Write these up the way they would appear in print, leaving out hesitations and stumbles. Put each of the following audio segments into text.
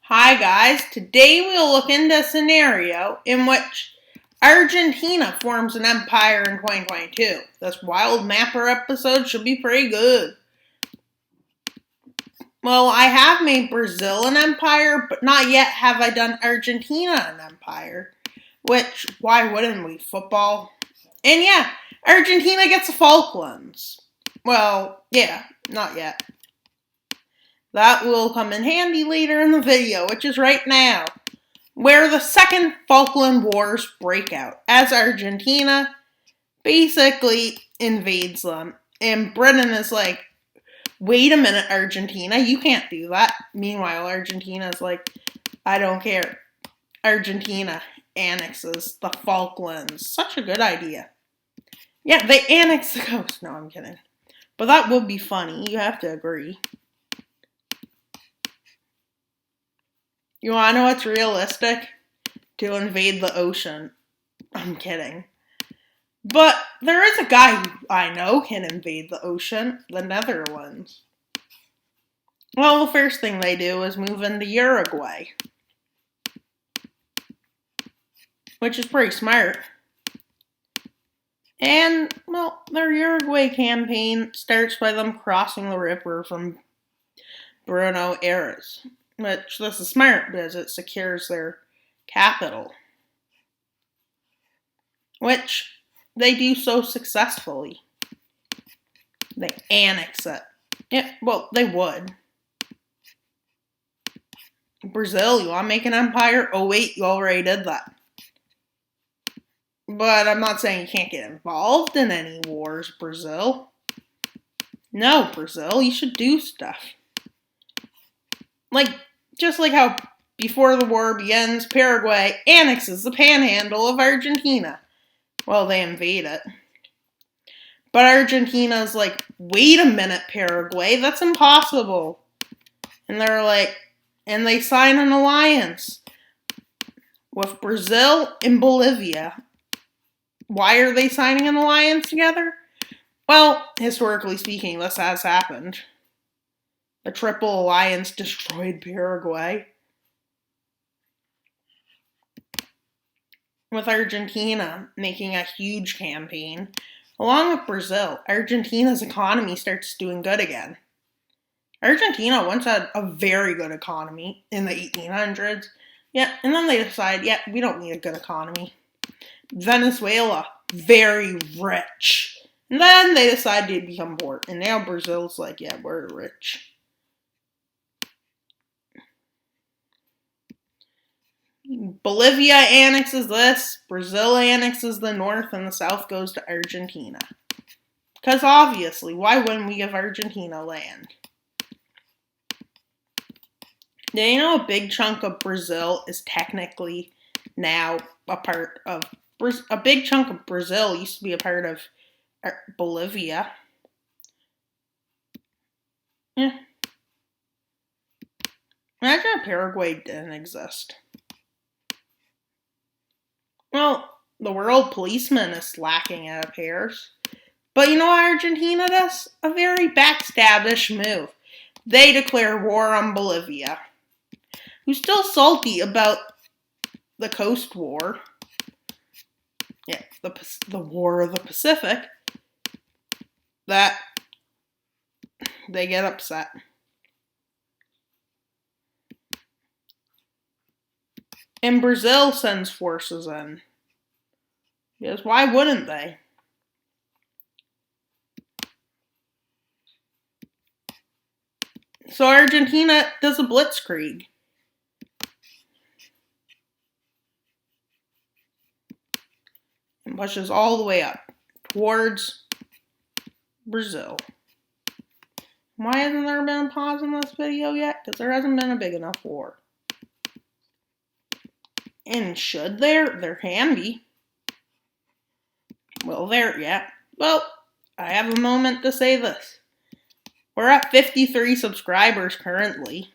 Hi guys, today we'll look into a scenario in which Argentina forms an empire in 2022. This wild mapper episode should be pretty good. Well, I have made Brazil an empire, but not yet have I done Argentina an empire. Which, why wouldn't we? Football. And yeah, Argentina gets the Falklands. Well, yeah, not yet. That will come in handy later in the video, which is right now, where the Second Falkland Wars break out as Argentina basically invades them. And Britain is like, wait a minute, Argentina, you can't do that. Meanwhile, Argentina is like, I don't care. Argentina annexes the Falklands. Such a good idea. Yeah, they annex the coast. No, I'm kidding. But that would be funny. You have to agree. You want to know what's realistic? To invade the ocean. I'm kidding. But there is a guy who I know can invade the ocean, the Netherlands. Well, the first thing they do is move into Uruguay, which is pretty smart. And, well, their Uruguay campaign starts by them crossing the river from Buenos Aires, which this is smart because it secures their capital, which they do so successfully. They annex it. Yeah, well, they would. Brazil, you want to make an empire? Oh, wait, you already did that. But I'm not saying you can't get involved in any wars, Brazil. No, Brazil, you should do stuff. Just like how before the war begins, Paraguay annexes the panhandle of Argentina. Well, they invade it. But Argentina's like, wait a minute, Paraguay, that's impossible. And they're like, and they sign an alliance with Brazil and Bolivia. Why are they signing an alliance together? Well, historically speaking, this has happened. The Triple Alliance destroyed Paraguay. With Argentina making a huge campaign, along with Brazil, Argentina's economy starts doing good again. Argentina once had a very good economy in the 1800s. Yeah, and then they decide, yeah, we don't need a good economy. Venezuela, very rich. And then they decide to become poor. And now Brazil's like, yeah, we're rich. Bolivia annexes this, Brazil annexes the north, and the south goes to Argentina. Because obviously, why wouldn't we give Argentina land? Do you know a big chunk of Brazil is technically now a part of... A big chunk of Brazil used to be a part of Bolivia. Yeah. Imagine if Paraguay didn't exist. Well, the world policeman is lacking, it appears. But you know what Argentina does? A very backstabbish move. They declare war on Bolivia, who's still salty about the Coast War. Yeah, the War of the Pacific. That they get upset. And Brazil sends forces in. Because why wouldn't they? So Argentina does a blitzkrieg. And pushes all the way up towards Brazil. Why hasn't there been a pause in this video yet? Because there hasn't been a big enough war. And should there? There can be. Well, there, yeah. Well, I have a moment to say this. We're at 53 subscribers currently.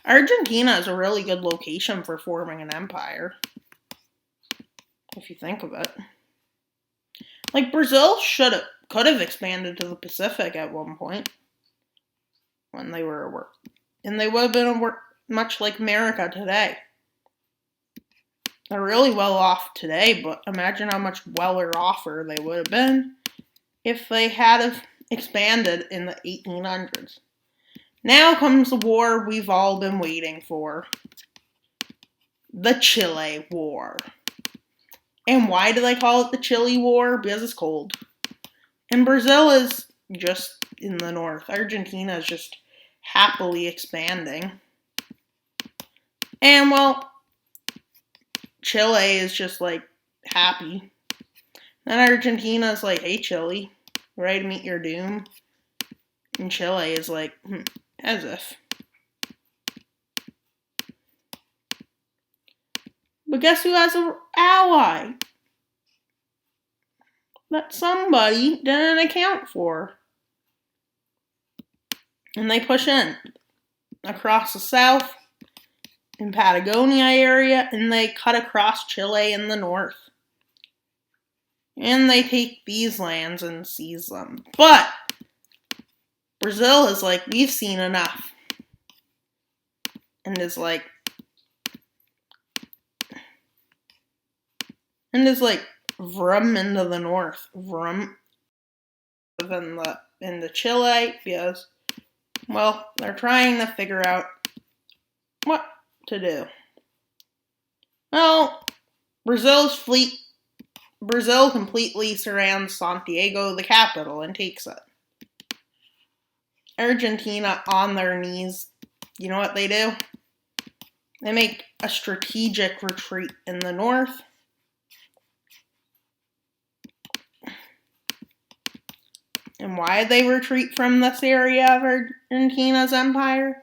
Argentina is a really good location for forming an empire, if you think of it. Like, Brazil could have expanded to the Pacific at one point. when they were a work. And they would have been a work much like America today. They're really well off today, but imagine how much weller offer they would have been if they had expanded in the 1800s. Now comes the war we've all been waiting for. The Chile War. And why do they call it the Chile War? Because it's cold. And Brazil is just in the north. Argentina is just happily expanding. And, well, Chile is just, like, happy. And Argentina is like, hey, Chile, ready to meet your doom? And Chile is like, as if. But guess who has an ally that somebody didn't account for? And they push in across the south in Patagonia area, and they cut across Chile in the north. And they take these lands and seize them. But Brazil is like, we've seen enough. And is like, vroom into the north. Vroom into Chile, because, well, they're trying to figure out what to do. Well, Brazil completely surrounds Santiago, the capital, and takes it. Argentina on their knees. You know what they do? They make a strategic retreat in the north. And why they retreat from this area of Argentina's empire?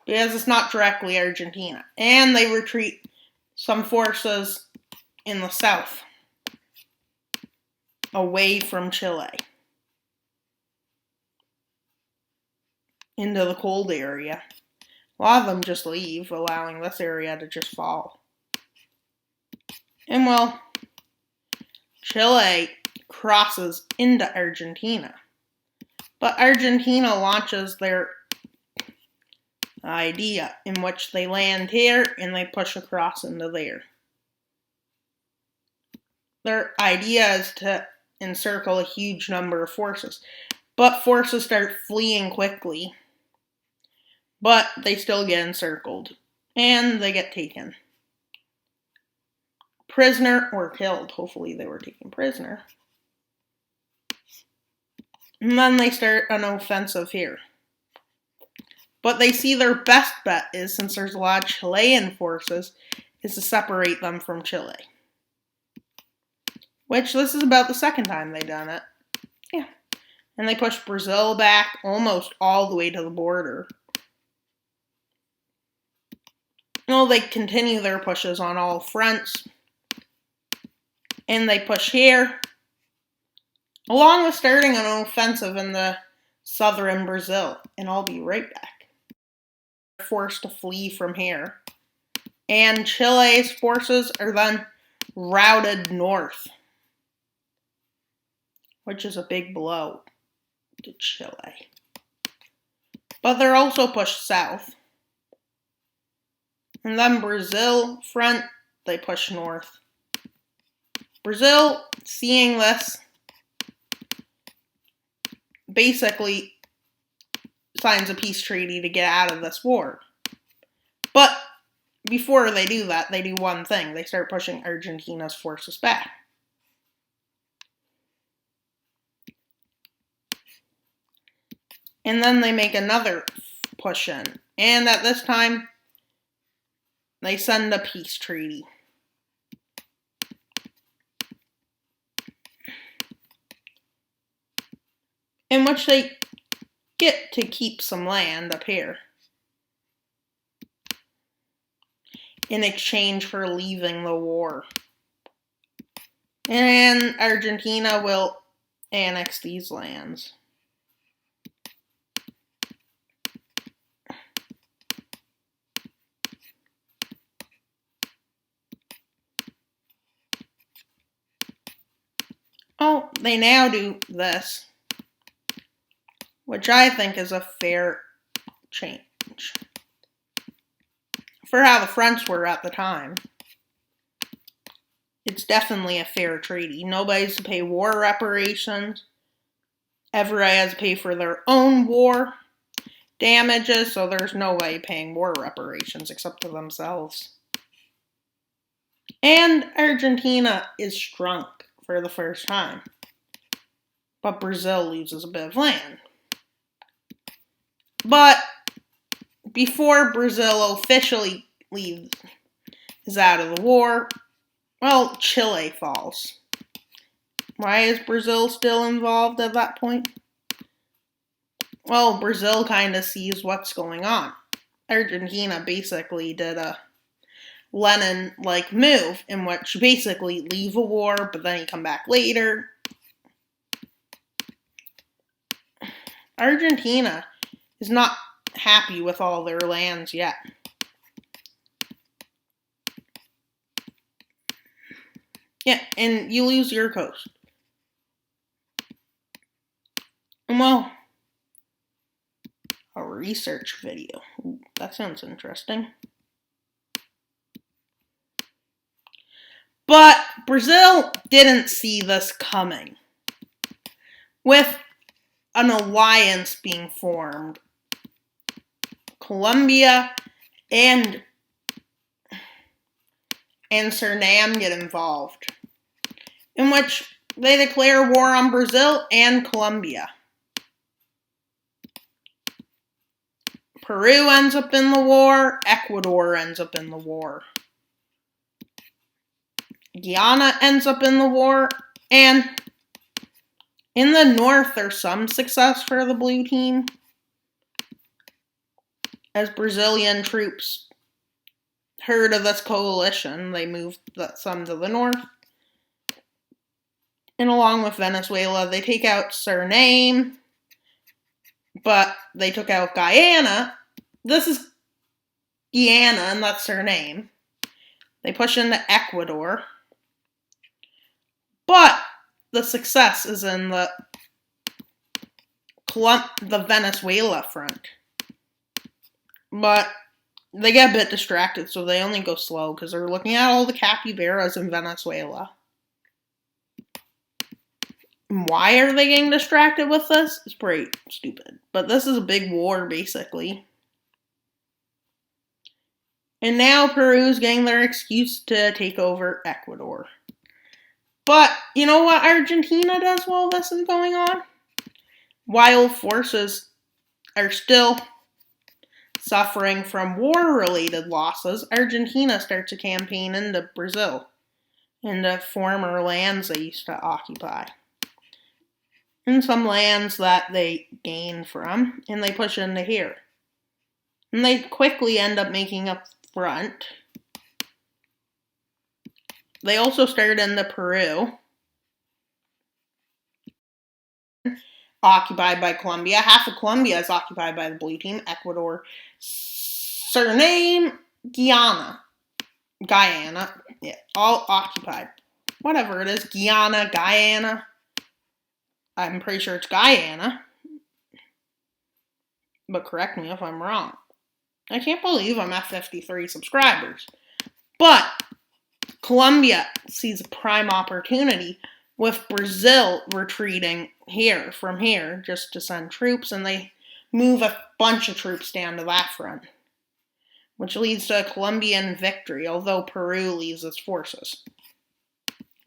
Because it's not directly Argentina. And they retreat some forces in the south, away from Chile, into the cold area. A lot of them just leave, allowing this area to just fall. And, well, Chile crosses into Argentina. But Argentina launches their idea, in which they land here and they push across into there. Their idea is to encircle a huge number of forces. But forces start fleeing quickly. But they still get encircled. And they get taken prisoner or killed. Hopefully they were taken prisoner. And then they start an offensive here. But they see their best bet is, since there's a lot of Chilean forces, is to separate them from Chile. Which, this is about the second time they've done it. Yeah. And they push Brazil back almost all the way to the border. Well, they continue their pushes on all fronts. And they push here, along with starting an offensive in the southern Brazil. And I'll be right back. They're forced to flee from here. And Chile's forces are then routed north, which is a big blow to Chile. But they're also pushed south. And then Brazil front, they push north. Brazil, seeing this, basically signs a peace treaty to get out of this war. But before they do that, they do one thing. They start pushing Argentina's forces back. And then they make another push in. And at this time, they send a peace treaty. In which they get to keep some land up here in exchange for leaving the war. And Argentina will annex these lands. Oh, they now do this, which I think is a fair change for how the fronts were at the time. It's definitely a fair treaty. Nobody's to pay war reparations. Everybody has to pay for their own war damages, so there's nobody paying war reparations except to themselves. And Argentina is shrunk for the first time. But Brazil loses a bit of land. But before Brazil officially is out of the war, well, Chile falls. Why is Brazil still involved at that point? Well, Brazil kind of sees what's going on. Argentina basically did a Lenin-like move in which you basically leave a war, but then you come back later. Argentina is not happy with all their lands yet. Yeah, and you lose your coast. Well, a research video. Ooh, that sounds interesting. But Brazil didn't see this coming. With an alliance being formed, Colombia and Suriname get involved, in which they declare war on Brazil and Colombia. Peru ends up in the war, Ecuador ends up in the war. Guyana ends up in the war, and in the north there's some success for the blue team, as Brazilian troops heard of this coalition. They moved some to the north. And along with Venezuela, they take out Suriname, but they took out Guyana. This is Guyana, and that's Suriname. They push into Ecuador. But the success is in the Venezuela front. But they get a bit distracted, so they only go slow because they're looking at all the capybaras in Venezuela. And why are they getting distracted with this? It's pretty stupid. But this is a big war, basically. And now Peru's getting their excuse to take over Ecuador. But you know what Argentina does while this is going on? While forces are still suffering from war-related losses, Argentina starts a campaign into Brazil, into former lands they used to occupy. And some lands that they gain from, and they push into here. And they quickly end up making a front. They also started into Peru, occupied by Colombia. Half of Colombia is occupied by the blue team. Ecuador, Suriname, Guyana, yeah, all occupied. Whatever it is, Guyana. I'm pretty sure it's Guyana. But correct me if I'm wrong. I can't believe I'm at 53 subscribers. But Colombia sees a prime opportunity with Brazil retreating from here, just to send troops, and they move a bunch of troops down to that front, which leads to a Colombian victory, although Peru leaves its forces.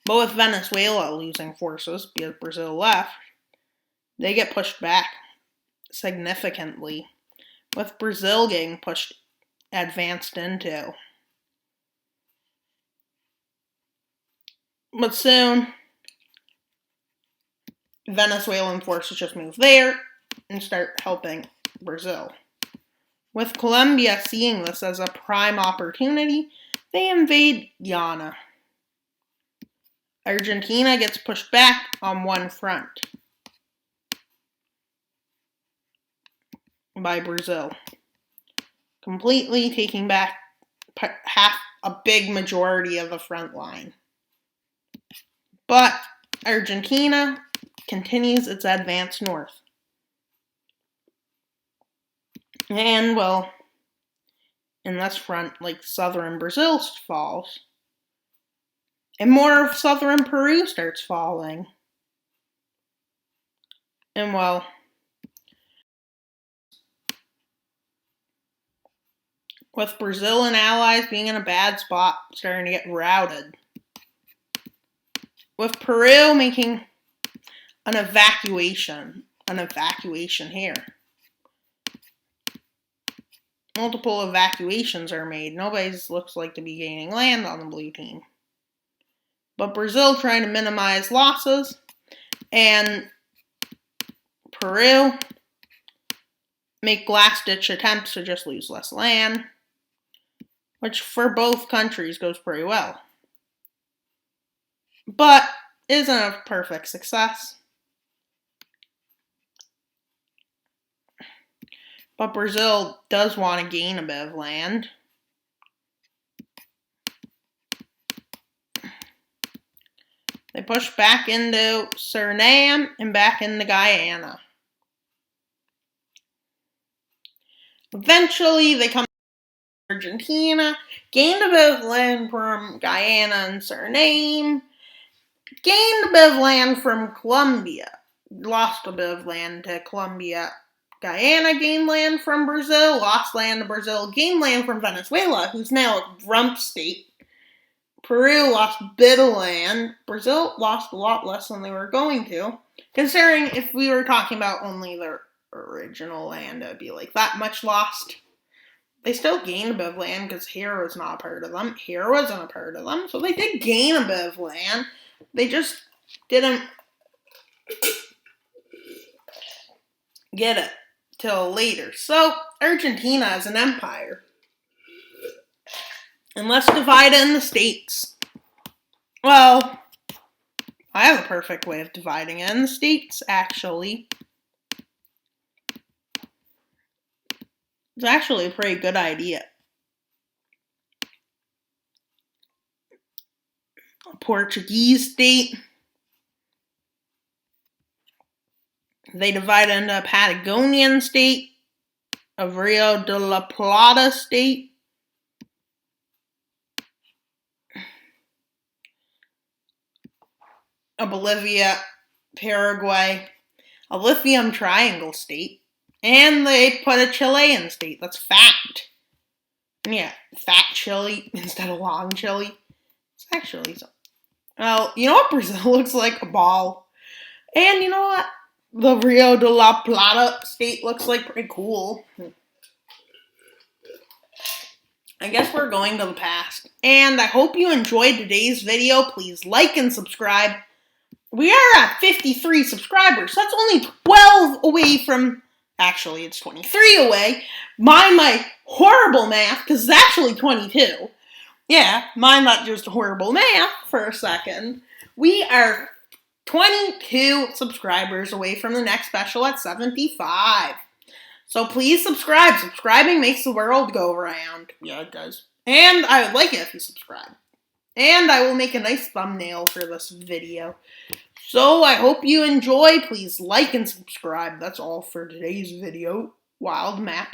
But with Venezuela losing forces because Brazil left, they get pushed back significantly, with Brazil getting advanced into. But soon, Venezuelan forces just move there and start helping Brazil. With Colombia seeing this as a prime opportunity, they invade Guyana. Argentina gets pushed back on one front by Brazil, completely taking back a big majority of the front line. But Argentina continues its advance north. And, well, in this front, like southern Brazil falls. And more of southern Peru starts falling. And, well, with Brazil and allies being in a bad spot, starting to get routed. With Peru making an evacuation here. Multiple evacuations are made. Nobody looks like to be gaining land on the blue team. But Brazil trying to minimize losses, and Peru make last-ditch attempts to just lose less land, which for both countries goes pretty well. But isn't a perfect success. But Brazil does want to gain a bit of land. They push back into Suriname and back into Guyana. Eventually, they come to Argentina, gained a bit of land from Guyana and Suriname, gained a bit of land from Colombia, lost a bit of land to Colombia. Guyana gained land from Brazil, lost land to Brazil, gained land from Venezuela, who's now a rump state. Peru lost a bit of land. Brazil lost a lot less than they were going to. Considering if we were talking about only their original land, it would be like that much lost. They still gained a bit of land because here was not a part of them. Here wasn't a part of them. So they did gain a bit of land. They just didn't get it till later. So Argentina is an empire. And let's divide it in the states. Well, I have a perfect way of dividing it in the states, actually. It's actually a pretty good idea. A Portuguese state. They divide it into a Patagonian state, a Rio de la Plata state, a Bolivia, Paraguay, a Lithium Triangle state, and they put a Chilean state. That's fact. And yeah, fat Chile instead of long Chile. It's actually so. Well, you know what Brazil looks like? A ball. And you know what? The Rio de la Plata state looks like pretty cool. I guess we're going to the past. And I hope you enjoyed today's video. Please like and subscribe. We are at 53 subscribers. That's only 12 away from... Actually, it's 23 away. Mind my horrible math, because it's actually 22. Yeah, mind that just horrible math for a second. We are 22 subscribers away from the next special at 75. So please subscribe. Subscribing makes the world go round. Yeah, it does. And I would like it if you subscribe. And I will make a nice thumbnail for this video. So I hope you enjoy. Please like and subscribe. That's all for today's video. Wild map